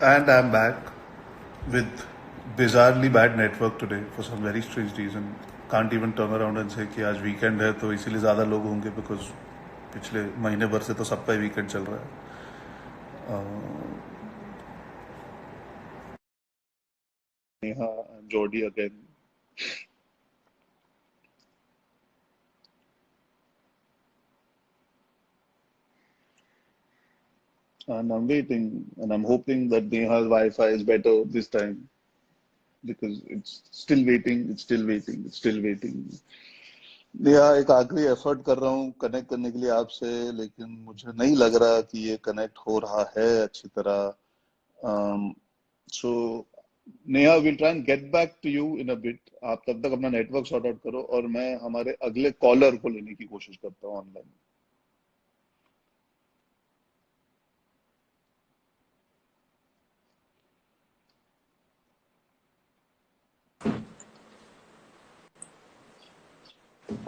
And I'm back with bizarrely bad network today for some very strange reason. Can't even turn around and say कि आज weekend है तो इसीलिए ज़्यादा लोग होंगे because पिछले महीने भर से तो सबका ही weekend चल रहा है. Neha and Jody again. And I'm waiting and I'm hoping that Neha's Wi-Fi is better this time because it's still waiting, it's still waiting, it's still waiting. Neha एक आखिरी एफर्ट कर रहा हूँ कनेक्ट करने के लिए आपसे लेकिन मुझे नहीं लग रहा कि ये कनेक्ट हो रहा है अच्छी तरह so Neha will try and get back to you in a bit आप तब तक अपना नेटवर्क सॉर्ट आउट करो और मैं हमारे अगले कॉलर को लेने की कोशिश करता हूँ online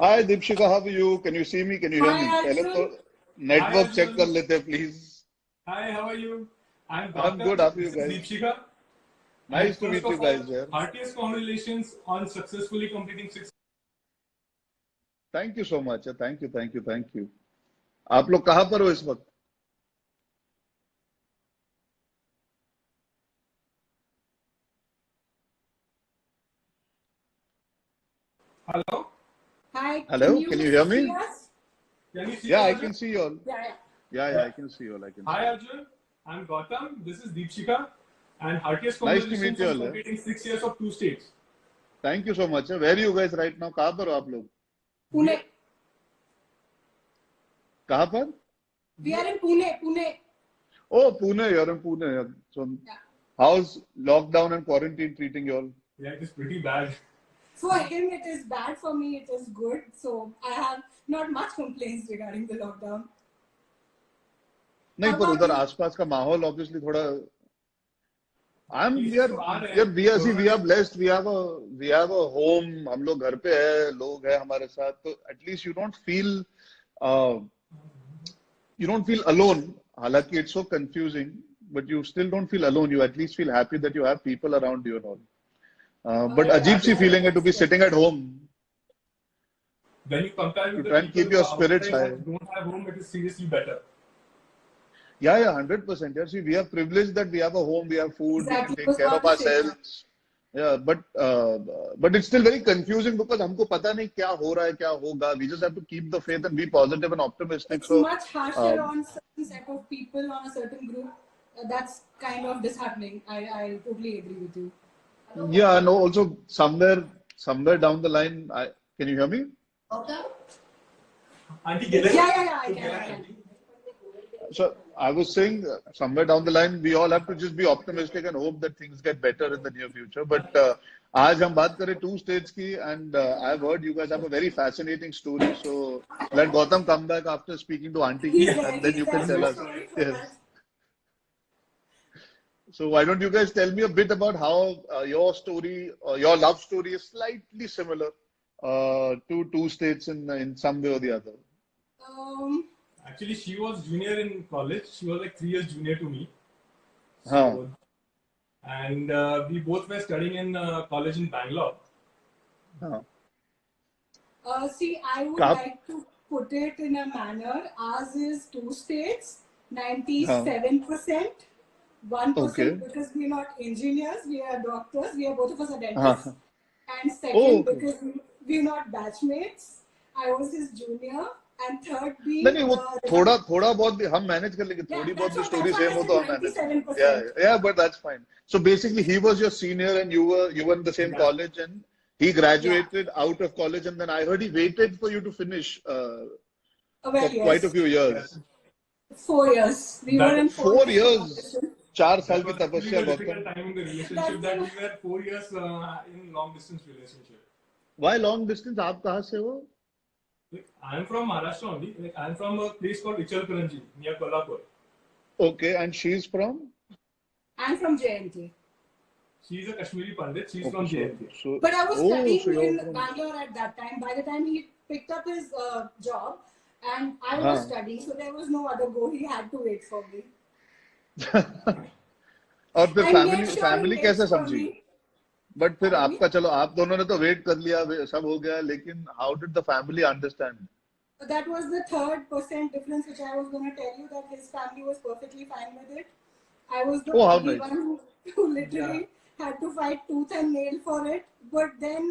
hi Deepshika how are you can you see me can you hear me Hi पहले तो Arjun. Hi नेटवर्क चेक कर Arjun. लेते हैं please Hi, how are you? I'm I am good Gautam. How are you This is guys Deepshika. And nice to first meet you of all, guys यार heartiest congratulations on successfully completing 6. Thank you so much thank you thank you thank you आप लोग कहाँ पर हो इस वक्त Hello? Hi, can Hello, you can you hear see me? us? Can you see Yeah, us, I Arjun? can see you all. Yeah, yeah. Yeah, I can see you all. I can see Hi you all. Arjun. I'm Gautam. This is Deepshika. And heartiest Nice to meet congratulations you on all. completing 6 years of 2 states. Thank you so much. Where are you guys right now? कहाँ पर हो आप लोग? Pune. कहाँ पर? We are in Pune. Pune. Oh, Pune. You're in Pune. So, Yeah. how's lockdown and quarantine treating you all? Yeah, it is pretty bad. For him, it is bad. For me, it is good. So I have not much complaints regarding the lockdown. नहीं How पर about उधर you? आसपास का माहौल obviously थोड़ा Cases तो आ रहे we are हैं we see we corona are के. blessed we have a home हम लोग घर पे है लोग हैं हमारे साथ तो at least uh, you don't feel alone हालांकि it's so confusing but you still don't feel alone you at least feel happy that you have people around you and all but Yeah, अजीब that C is feeling है to be sitting at home when you compare to with the try and people keep who your are spirits outside high. and don't have home, it is seriously better. Yeah, 100%. Yeah, see, we are privileged that we have a home, we have food, we can Exactly. I take was care about of to say that. ourselves. Yeah, but it's still very confusing because हमको पता नहीं क्या हो रहा है, क्या होगा. We just have to keep the faith and be positive and optimistic. It's So, much harsher um, on certain set of people on a certain group. That's kind of disheartening. I totally agree with you. yeah, no. Also, somewhere down the line, can you hear me? Okay. Auntie, yeah, I can. So I was saying somewhere down the line, we all have to just be optimistic and hope that things get better in the near future. But आज हम बात करें two states की, and I've heard you guys have a very fascinating story. So let Gautam come back after speaking to Auntie, He's there. and then He's you there. can tell So us. sorry for Yes. that. So why don't you guys tell me a bit about how your story, your love story, is slightly similar to two states in some way or the other. Um, Actually, she was junior in college. She was like 3 years junior to me. Huh. So, and we both were studying in college in Bangalore. Huh. See, I would कहाँ? like to put it in a manner. Ours is 2 states, Huh. 97%, 1% Okay. because we're not engineers, we are doctors, we are both of us are dentists. Huh. And Oh, second, okay. because we're not batchmates, I was his junior. And third नहीं being, नहीं वो थोड़ा बहुत भी हम manage कर लेंगे थोड़ी बहुत भी that's story why same I हो said तो हम मैनेज कर लेंगे ninety-seven percent. yeah yeah but that's fine so basically he was your senior and you were in the same college and he graduated out of college and then I heard he waited for you to finish Well, for quite a yes. few years 4 years. We were in 4 4 years years competition. 4 साल That की was actually तपस्या the Gautam difficult time in the relationship that we were 4 years in long distance relationship. why long distance आप कहाँ से हो Like, I am from Maharashtra only. Like, I am from a place called Ichalkaranji near Kolhapur. okay and she's from I am from JNK. She is a Kashmiri Pandit. She is okay from JNK. so But I was oh studying so you're in from Bangalore at that time. By the time he picked up his job, and I was हाँ studying, so there was no other go. He had to wait for me. और फिर I made family sure he family waits कैसे for समझी? me. But फिर Pardon me? आपका, चलो आप दोनों ने तो वेट कर लिया, सब हो गया, लेकिन how did the family understand? That was the 3% difference which I was going to tell you, that his family was perfectly fine with it. I was the Oh, how only nice. one who literally had to fight tooth and nail for it. But then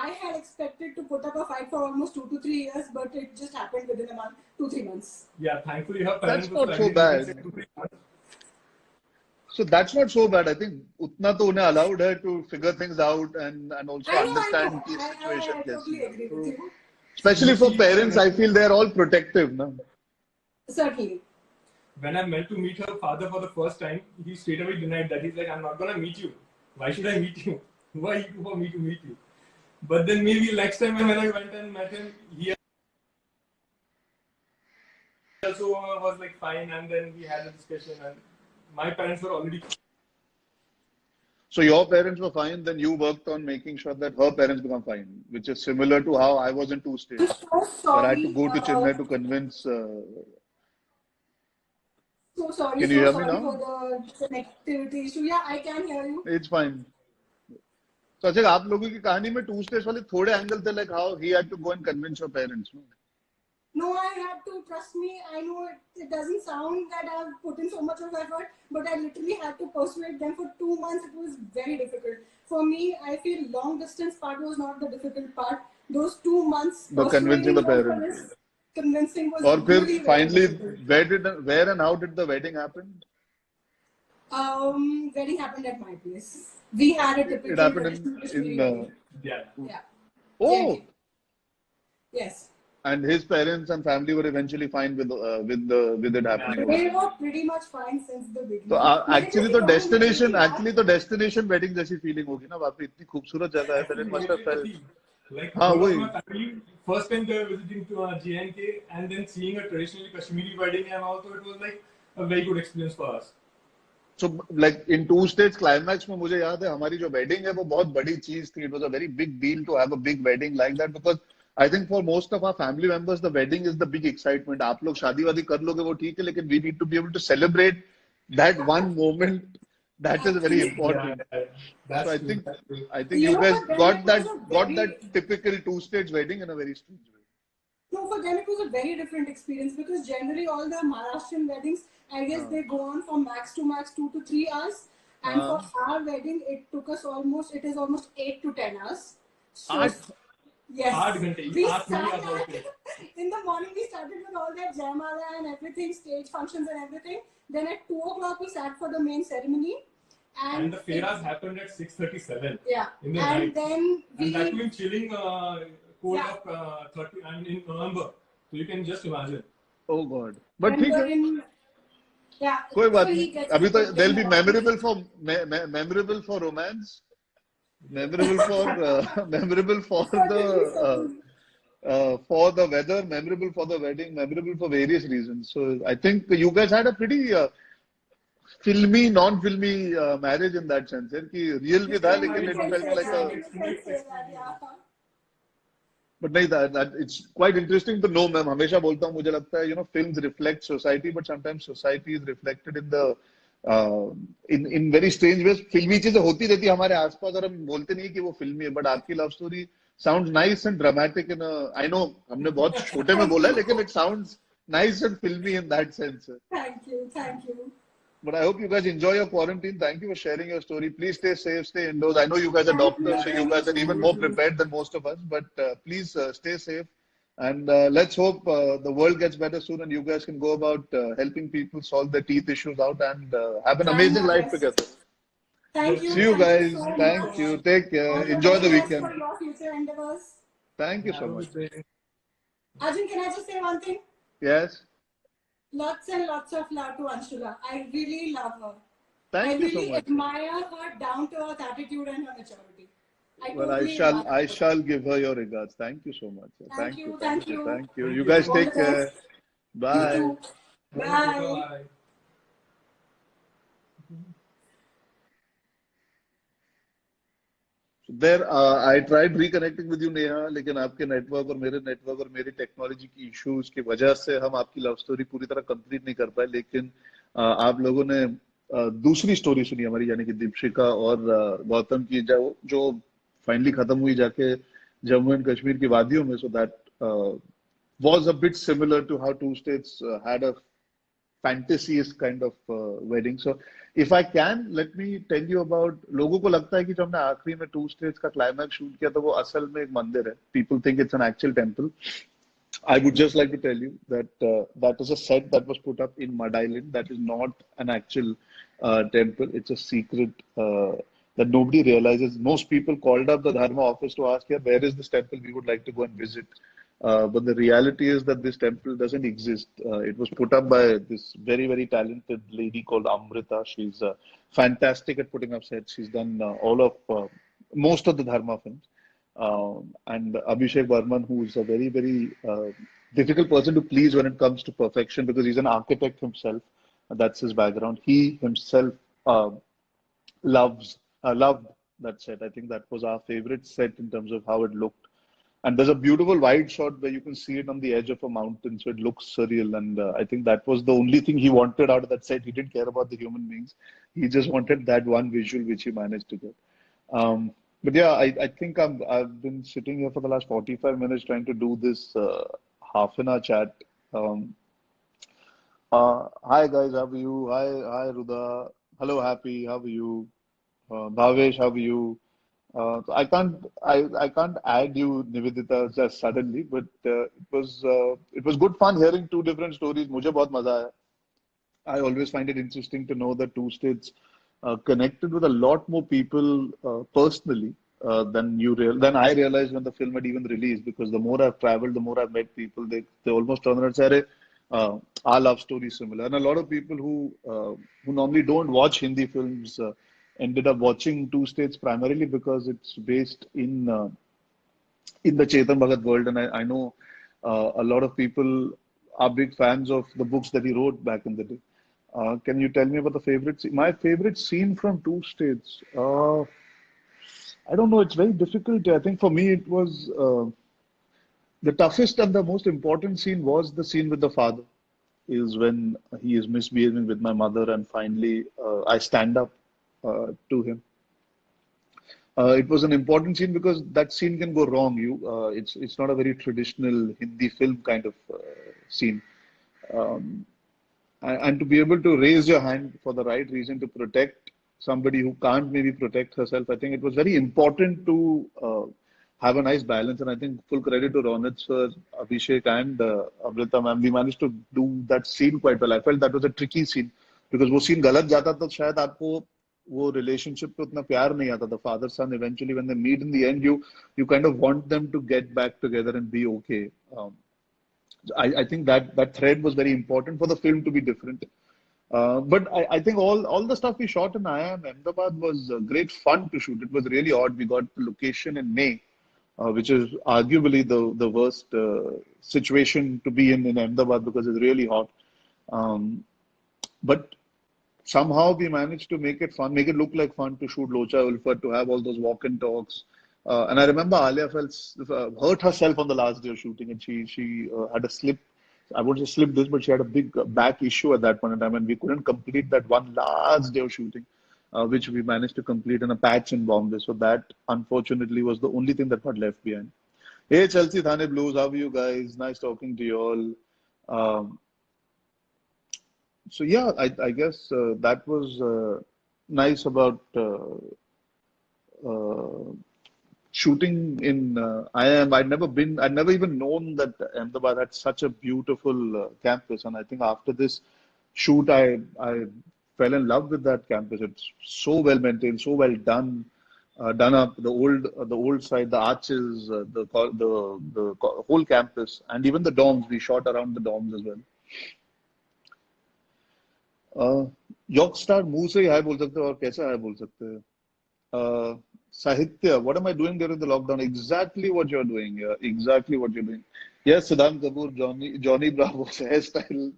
I had expected to put up a fight for almost 2 to 3 years, but it just happened within a month, 2 3 months. Yeah, thankfully her That's parents also not so agreed within bad. 2 3 months. So that's not so bad. I think उतना तो उन्हें allowed है to figure things out and also I understand know. की situation I कैसी totally है. agree with So you. especially for parents, I feel they're all protective, no? Certainly. When I went to meet her father for the first time, he straight away denied that. He's like, I'm not gonna meet you. Why should I meet you? Who are you for me to meet you? But then maybe next time when I went and met him, he also was like fine, and then we had a discussion, and my parents were already. So your parents were fine, then you worked on making sure that her parents become fine, which is similar to how I was in two I'm states, so where I had to sorry. go to Chennai to convince. So sorry. Can you So hear me sorry for now? the connectivity issue. Yeah, I can hear you. It's fine. So अच्छा, आप लोगों की कहानी में two states वाले थोड़े angle थे, like how he had to go and convince your parents. No? No, I had to, trust me. I know it doesn't sound that I've put in so much of effort, but I literally had to persuade them for 2 months. It was very difficult. For me, I feel long distance part was not the difficult part. Those 2 months The convincing persuading the them for parents. this convincing was और फिर really very finally, difficult. where and how did the wedding happen? Wedding happened at my place. We had a It typical happened traditional in Kashmiri wedding. Yeah. Yeah. oh, JNK. Yes. and his parents and family were eventually fine with it happening over They there. were pretty much fine since the तो beginning. Actually तो destination wedding जैसी feeling होगी ना, वहाँ पे इतनी खूबसूरत जगह है, then it must have felt. Like हाँ whole of वही. my family, first time they were visiting to JNK, and then seeing a traditionally Kashmiri wedding, and also it was like a very good experience for us. So like in two states climax में मुझे याद है हमारी जो wedding है वो बहुत बड़ी चीज थी. It was a very big deal to have a big wedding like that, because I think for most of our family members the wedding is the big excitement. आप लोग शादी वादी कर लोगे वो ठीक है, लेकिन we need to be able to celebrate that one moment. That is very important. Yeah. So That's true. That's true. I think you guys but then it was a got very that typical two stage wedding in a very strange way. No, for them it was a very different experience, because generally all the Maharashtrian weddings, I guess they go on from max to max 2 to 3 hours, and for our wedding it is almost 8 to 10 hours. So आठ. yes, 8 घंटे, we 8 नहीं started आता होते. in the morning. We started with all that Jaimala and everything, stage functions and everything. Then at 2 o'clock we sat for the main ceremony, And the fairas happened at 6:37. Yeah, In the and night. then we. And that too in chilling cold Yeah. of 30 and in November. So you can just imagine. Oh God. But when ठीक we're है. in, yeah, कोई बात so he नहीं. gets अभी to तो put they'll them be on. memorable for romance, memorable for memorable Certainly, certainly. for the weather, memorable for the wedding, memorable for various reasons. So I think you guys had a pretty filmy, non-filmy marriage in that sense. कि real भी था, लेकिन it felt like a. But नहीं, that it's quite interesting to know. मैं हमेशा बोलता हूँ, मुझे लगता है films reflect society, but sometimes society is reflected in the in very strange ways. फिल्मी चीजें होती रहती है हमारे आसपास और हम बोलते नहीं कि वो फिल्मी है, but आपकी love story sounds nice and dramatic in a. I know हमने बहुत छोटे में बोला है, लेकिन it sounds nice and filmy in that sense. Thank you, thank you. But I hope you guys enjoy your quarantine. Thank you for sharing your story. Please stay safe, stay indoors. I know you guys are doctors, so you guys are even more prepared than most of us. But please stay safe. And let's hope the world gets better soon and you guys can go about helping people solve their teeth issues out and have an amazing life together. Thank you. See you Thank guys. you so Thank much. you. Take care. All the Enjoy the very best weekend. for your future endeavors. Thank you so much. Arjun, can I just say one thing? Yes. Lots and lots of love to Anshula. I really love her. Thank you so really much. admire her down-to-earth attitude and her maturity. Well, I shall give her your regards. Thank you so much. Thank you. Thank you. You guys take care. Bye. You too. Bye. There, I tried reconnecting with you, Neha, लेकिन आपके network और मेरी technology की issues की वजह से हम आपकी लव स्टोरी पूरी तरह कंप्लीट नहीं कर पाए. लेकिन आप लोगों ने दूसरी स्टोरी सुनी हमारी, यानी कि दीपशिका और गौतम की, जो फाइनली खत्म हुई जाके जम्मू एंड कश्मीर की वादियों में. So that was a bit similar to how Two States had a fantasyist kind of wedding. So if I can, let me tell you about. लोगों को लगता है कि जो हमने आखिरी में Two States का क्लाइमैक्स शूट किया था वो असल में एक मंदिर है. People think it's an actual temple. I would just like to tell you that that is a set that was put up in Mud Island. That is not an actual temple. It's a secret that nobody realizes. Most people called up the Dharma office to ask, "Yeah, where is this temple? We would like to go and visit." But the reality is that this temple doesn't exist. It was put up by this very, very talented lady called Amrita. She's fantastic at putting up sets. She's done all of most of the Dharma films. And Abhishek Barman, who is a very, very difficult person to please when it comes to perfection, because he's an architect himself. That's his background. He himself loved that set. I think that was our favorite set in terms of how it looked. And there's a beautiful wide shot where you can see it on the edge of a mountain, so it looks surreal. And I think that was the only thing he wanted out of that set. He didn't care about the human beings. He just wanted that one visual, which he managed to get. But yeah, I think I've been sitting here for the last 45 minutes trying to do this half an hour chat. Hi guys, how are you? Hi Ruda. Hello Happy, how are you? Bhavesh, how are you? I can't add you Nivedita just suddenly, but it was good fun hearing two different stories. मुझे बहुत मजा आया. I always find it interesting to know that Two States connected with a lot more people personally than I realized when the film had even released. Because the more I've traveled, the more I've met people, they almost turn around and say, our love story is similar. And a lot of people who normally don't watch Hindi films ended up watching Two States primarily because it's based in the Chetan Bhagat world. And I know a lot of people are big fans of the books that he wrote back in the day. Can you tell me about the favorite scene? My favorite scene from Two States? I don't know. It's very difficult. I think for me, it was the toughest and the most important scene was the scene with the father. Is when he is misbehaving with my mother, and finally I stand up to him. It was an important scene because that scene can go wrong. It's not a very traditional Hindi film kind of scene. Um, and to be able to raise your hand for the right reason to protect somebody who can't maybe protect herself, I think it was very important to have a nice balance. And I think full credit to Ronit sir, Abhishek, and Amrita ma'am. We managed to do that scene quite well. I felt that was a tricky scene because वो scene गलत जाता तो शायद आपको वो relationship पे उतना प्यार नहीं आता. The father son eventually when they meet in the end, you kind of want them to get back together and be okay. I think that thread was very important for the film to be different. But I think all the stuff we shot in IIM Ahmedabad was great fun to shoot. It was really odd. We got the location in May, which is arguably the worst situation to be in Ahmedabad because it's really hot. But somehow we managed to make it fun, make it look like fun to shoot Locha Ulfat, to have all those walk and talks. And I remember Alia hurt herself on the last day of shooting, and she had a slip. I won't say slip this, but she had a big back issue at that point in time, and we couldn't complete that one last day of shooting, which we managed to complete in a patch in Bombay. So that, unfortunately, was the only thing that got left behind. Hey, Chelsea Thane Blues, how are you guys? Nice talking to you all. So yeah, I guess that was nice about shooting in I'd never even known that Ahmedabad had such a beautiful campus. And I think after this shoot, I fell in love with that campus. It's so well maintained, so well done, done up. The old side, the arches, the whole campus, and even the dorms. We shot around the dorms as well. Yorkstar मुंह से ही हाय बोल सकते हैं और कैसे हाय बोल सकते हैं. Sahitya, what am I doing during the lockdown? Exactly what you're doing. Yeah, exactly what you're doing. Yes, Siddhant Kapoor, Johnny Bravo's hairstyle.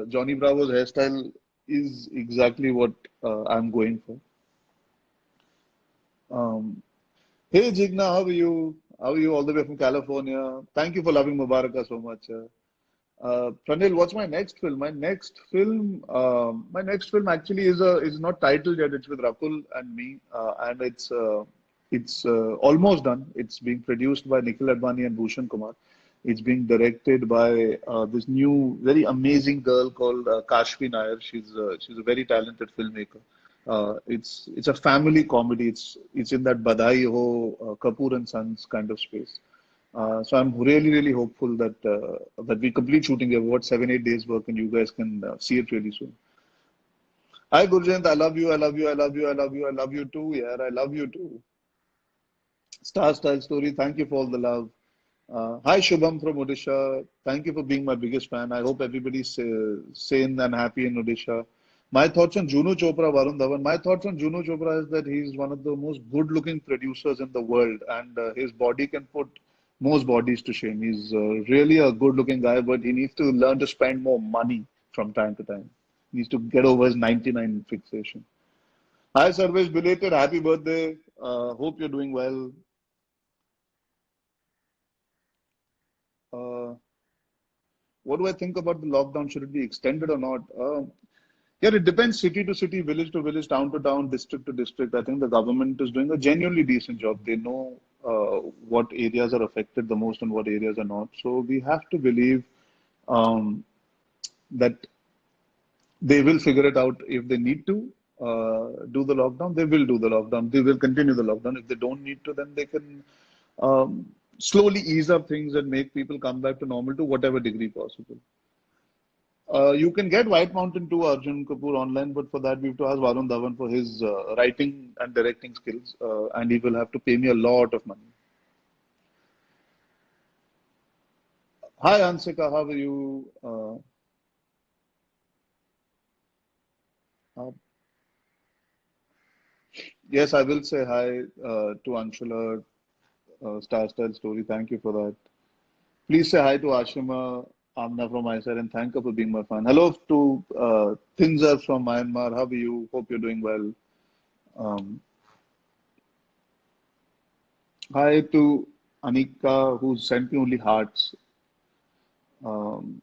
Johnny Bravo's hairstyle is exactly what I'm going for. Hey Jigna, how are you? how are you all the way from California? Thank you for loving Mubaraka so much. Pranil, what's my next film? My next film actually is not titled yet. It's with Rakul and me, and it's almost done. It's being produced by Nikhil Advani and Bhushan Kumar. It's being directed by this new, very amazing girl called Kashvi Nair. She's a very talented filmmaker. It's a family comedy. It's in that Badai Ho Kapoor and Sons kind of space. So I'm really hopeful that we complete shooting. We have what 7-8 days work, and you guys can see it really soon. Hi Gurjant, I love you, I love you, I love you, I love you, I love you too. Yeah, I love you too. Star Style Story, thank you for all the love. Hi Shubham from Odisha. Thank you for being my biggest fan. I hope everybody's sane and happy in Odisha. My thoughts on Juno Chopra, Varun Dhawan. My thoughts on Juno Chopra is that he's one of the most good-looking producers in the world, and his body can put most bodies to shame. He's really a good-looking guy, but he needs to learn to spend more money from time to time. He needs to get over his 99 fixation. Hi Sarvesh, belated happy birthday. Hope you're doing well. Uh, what do I think about the lockdown? Should it be extended or not? Yeah, it depends city to village, town to town, district to district. I think the government is doing a genuinely decent job. They know what areas are affected the most and what areas are not. So we have to believe um, that they will figure it out. If they need to do the lockdown, they will do the lockdown. They will continue the lockdown. If they don't need to, then they can slowly ease up things and make people come back to normal to whatever degree possible. You can get White Mountain 2 Arjun Kapoor online, but for that we have to ask Varun Dhawan for his writing and directing skills, and he will have to pay me a lot of money. Hi Ansika, how are you? Uh, yes, I will say hi to Anshula, Star Style Story. Thank you for that. Please say hi to Ashima, Amna from my side, and thank you for being my fan. Hello to Thinzar from Myanmar. How are you? Hope you're doing well. Um, Hi to Anika, who sent me only hearts. Um,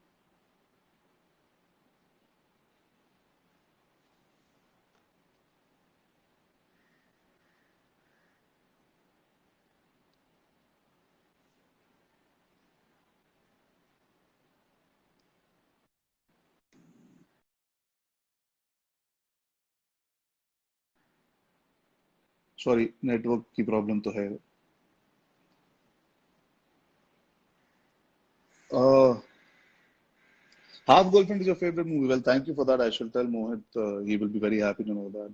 Sorry, network की problem तो है. Uh, Half Girlfriend is your favorite movie. Well, thank you for that. I shall tell Mohit. He will be very happy to know that.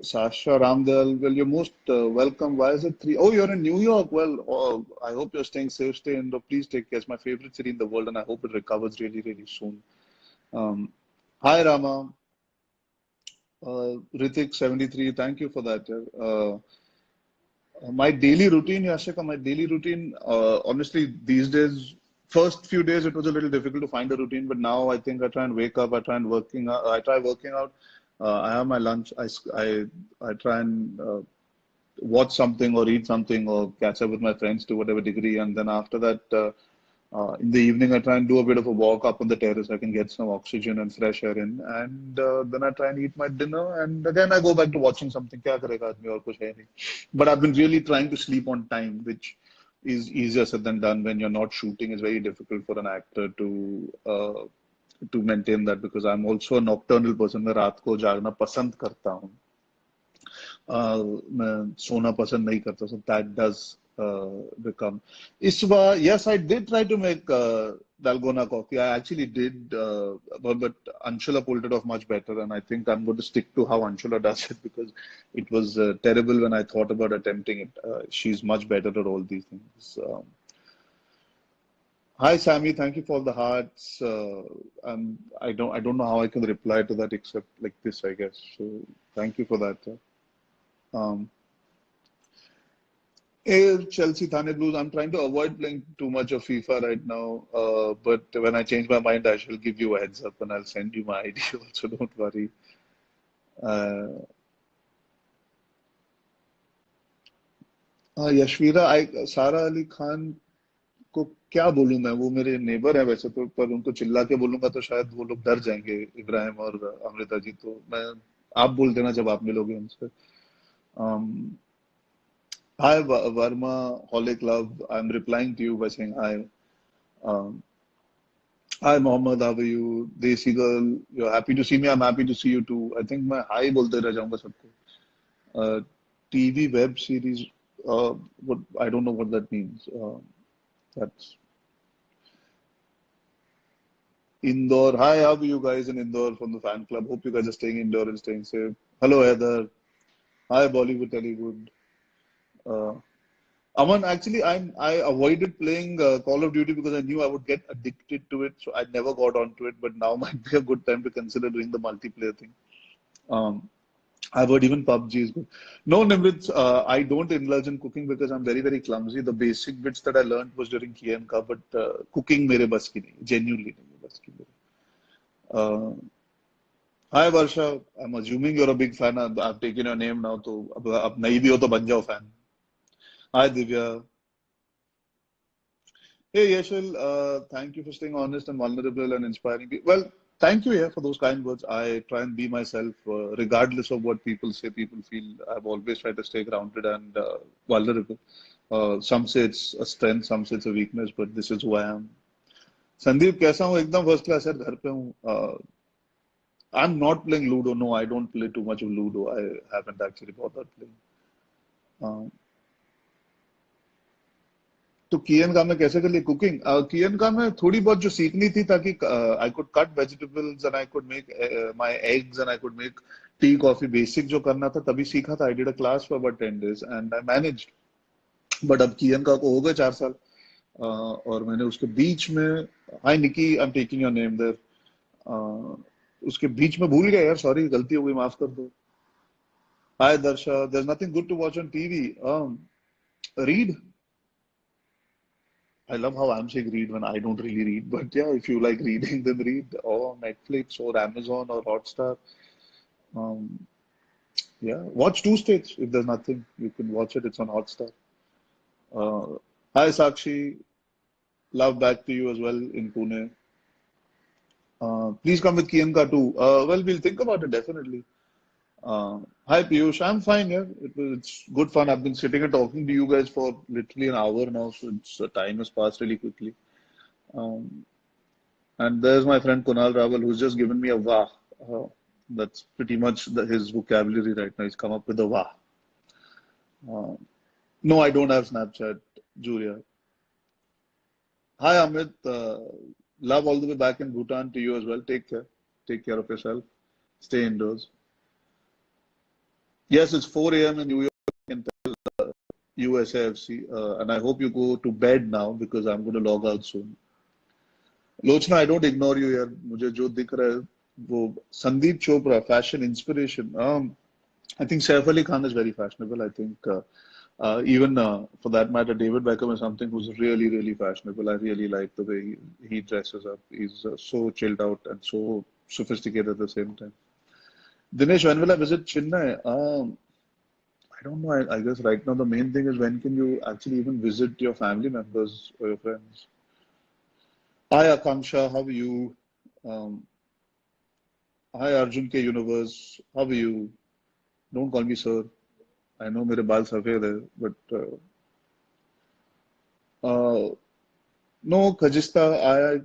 Sasha Ramdal, well, you're most welcome. Why is it three? Oh, you're in New York. Well, I hope you're staying safe. Stay indoor. Please take care. It's my favorite city in the world, and I hope it recovers really soon. Um, Hi, Rama. Ritik 73. Thank you for that. My daily routine, Yashika, my daily routine, honestly, these days, first few days, it was a little difficult to find a routine, but now I think I try and wake up, I try working out, I have my lunch, I try and watch something or eat something or catch up with my friends to whatever degree. And then after that, in the evening, I try and do a bit of a walk up on the terrace. I can get some oxygen and fresh air in. And then I try and eat my dinner. And again, I go back to watching something. Kya karega aadmi aur kuch hai nahi. But I've been really trying to sleep on time, which is easier said than done when you're not shooting. It's very difficult for an actor to maintain that because I'm also a nocturnal person. मैं रात को जागना पसंद करता हूँ. मैं सोना पसंद नहीं करता. So that does become. इस बार, yes, I did try to make Dalgona coffee. I actually did, but Anshula pulled it off much better, and I think I'm going to stick to how Anshula does it because it was terrible when I thought about attempting it. She's much better at all these things. Hi Sammy, thank you for all the hearts. I don't know how I can reply to that except like this, I guess. So thank you for that. Um, Chelsea Thane Blues. I'm trying to avoid playing too much of FIFA right now. But when I change my mind, I shall give you a heads up and I'll send you my ID also. Don't worry. Uh, यशवीरा सारा अली खान को क्या बोलूं मैं, वो मेरे neighbour है वैसे तो, पर उनको चिल्ला के बोलूंगा तो शायद वो लोग डर जाएंगे, इब्राहिम और अमृता जी, तो मैं, आप बोल देना जब आप मिलोगे उनसे। Hi Verma holic love, I am replying to you by saying hi. Hi Mohammad, how are you? Desi girl, you are happy to see me, I am happy to see you too. I think मैं hi बोलते रह जाऊंगा सबको। TV web series, what I don't know what that means. That's Indore. Hi, how are you guys in Indore from the fan club? Hope you guys are staying indoor and staying safe. Hello, Heather. Hi, Bollywood, Tollywood. Uh, Aman, actually, I avoided playing Call of Duty because I knew I would get addicted to it, so I never got onto it. But now might be a good time to consider doing the multiplayer thing. Um, I've heard even PUBG is good. No, Nimrit, I don't indulge in cooking because I'm very, very clumsy. The basic bits that I learned was during Kiyanka, but cooking मेरे बस की नहीं, genuinely नहीं बस की मेरे। Uh, Hi Varsha, I'm assuming you're a big fan. I've taken your name now, तो अब नहीं भी हो तो बन जाओ fan. Hi Divya. Hey Yashil, thank you for staying honest and vulnerable and inspiring. Well, thank you, yeah, for those kind words. I try and be myself, regardless of what people say, people feel. I've always tried to stay grounded and vulnerable. Some say it's a strength, some say it's a weakness, but this is who I am. Sandeep कैसा हूँ? एकदम first class यार, घर पे हूँ। I'm not playing Ludo. No, I don't play too much of Ludo. I haven't actually bothered playing. Uh, तो कियन का मैं कैसे कर लिया कुकिंग? कियन का मैं थोड़ी बहुत जो सीखनी थी ताकि I could cut vegetables and I could make my eggs and I could make tea coffee, basic जो करना था तभी सीखा था। I did a class for about 10 days and I managed. But अब कियन का को हो गए 4 साल, और मैंने उसके बीच में, hi Nikki, I am taking your name there, उसके बीच में भूल गया यार, सॉरी, गलती हो गई, माफ कर दो। Hi Darsha, there is nothing good to watch on TV. Read. I love how I'm saying read when I don't really read, but yeah, if you like reading, then read, or Netflix or Amazon or Hotstar. Um, yeah, watch Two States if there's nothing. You can watch it. It's on Hotstar. Uh, Hi Sakshi, love back to you as well in Pune. Please come with Kiyanka too. Well, we'll think about it definitely. Hi Piyush, I'm fine. Yeah, it's good fun. I've been sitting and talking to you guys for literally an hour now, so it's time has passed really quickly. Um, And there's my friend Kunal Rawal, who's just given me a wah. That's pretty much his vocabulary right now. He's come up with a wah. Uh, no, I don't have Snapchat, Julia. Hi, Amit. Love all the way back in Bhutan to you as well. Take care. Take care of yourself. Stay indoors. Yes, it's 4 a.m. in New York in USAFC. And I hope you go to bed now because I'm going to log out soon. Lochana, I don't ignore you यार, मुझे जो दिख रहा है वो Sandeep Chopra, fashion inspiration. I think Saif Ali Khan is very fashionable. I think even for that matter, David Beckham is something who's really, really fashionable. I really like the way he dresses up. He's so chilled out and so sophisticated at the same time. Dinesh, when will I visit Chennai? I don't know. I guess right now the main thing is when can you actually even visit your family members or your friends? Hi Akanksha, how are you? Um, Hi Arjun K Universe, how are you? Don't call me sir. I know मेरे बाल सफेद है, but no, Khajista,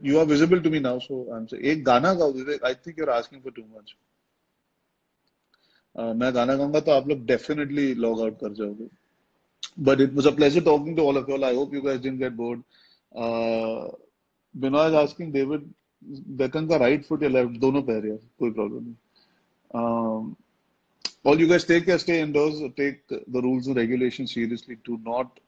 you are visible to me now, so I'm saying एक गाना गाओ विवेक. I think you're asking for too much. मैं गाना गाऊंगा तो आप लोग definitely log out कर जाओगे. But it was a pleasure talking to all of you all. I hope you guys didn't get bored. Binoy is asking David Beckham का right foot या left, दोनों पैर यार, कोई problem नहीं. All you guys take care, stay indoors, take the rules and regulations seriously. Do not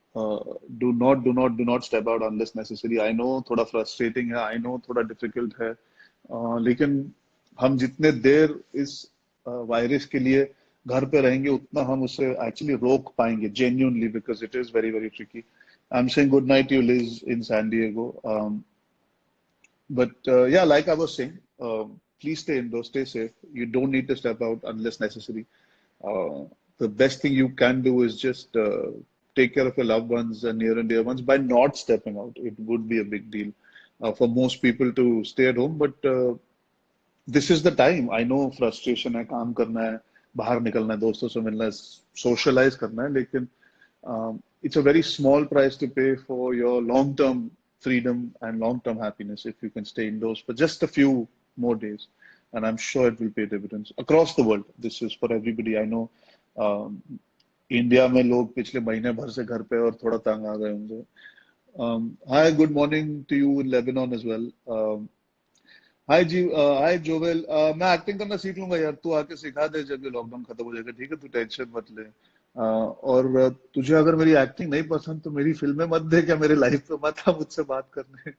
step out unless necessary. I know थोड़ा frustrating है, I know थोड़ा difficult है, लेकिन हम जितने देर इस वायरस के लिए घर पे रहेंगे उतना हम उसे actually रोक पाएंगे genuinely, because it is very, very tricky. I'm saying good night to you, Liz, in San Diego. But yeah, like I was saying, please stay indoors, stay safe. You don't need to step out unless necessary. The best thing you can do is just take care of your loved ones and near and dear ones by not stepping out. It would be a big deal for most people to stay at home, but this is the time. I know frustration है, काम करना है, बाहर निकलना है, दोस्तों से मिलना है, socialize करना है, लेकिन it's a very small price to pay for your long-term freedom and long-term happiness if you can stay indoors for just a few more days. And I'm sure it will pay dividends across the world. This is for everybody. I know India में लोग पिछले महीने भर से घर पे और थोड़ा तंग आ गए होंगे. Hi, good morning to you in Lebanon as well. हाय जी, हाय जोवेल. मैं एक्टिंग करना सीख लूंगा यार, तू आके सिखा दे जब ये लॉकडाउन खत्म हो जाएगा, ठीक है? तू टेंशन मत ले. और तुझे अगर मेरी एक्टिंग नहीं पसंद तो मेरी फिल्में मत दे क्या मेरे लाइफ पे, मत आ मुझसे बात करने.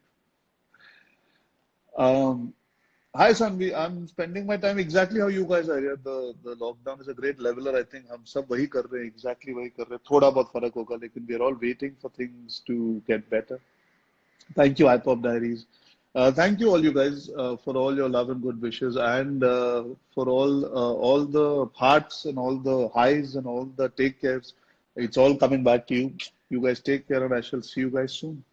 Hi Sanvi, I'm spending my time exactly how you guys are here. The lockdown is a great leveler. I think हम सब वही कर रहे हैं, exactly वही कर रहे हैं. थोड़ा बहुत फर्क होगा, लेकिन we are all waiting for things to get better. Thank you, iPop Diaries. Thank you all you guys for all your love and good wishes, and for all the hearts and all the highs and all the take cares. It's all coming back to you. You guys take care, and I shall see you guys soon.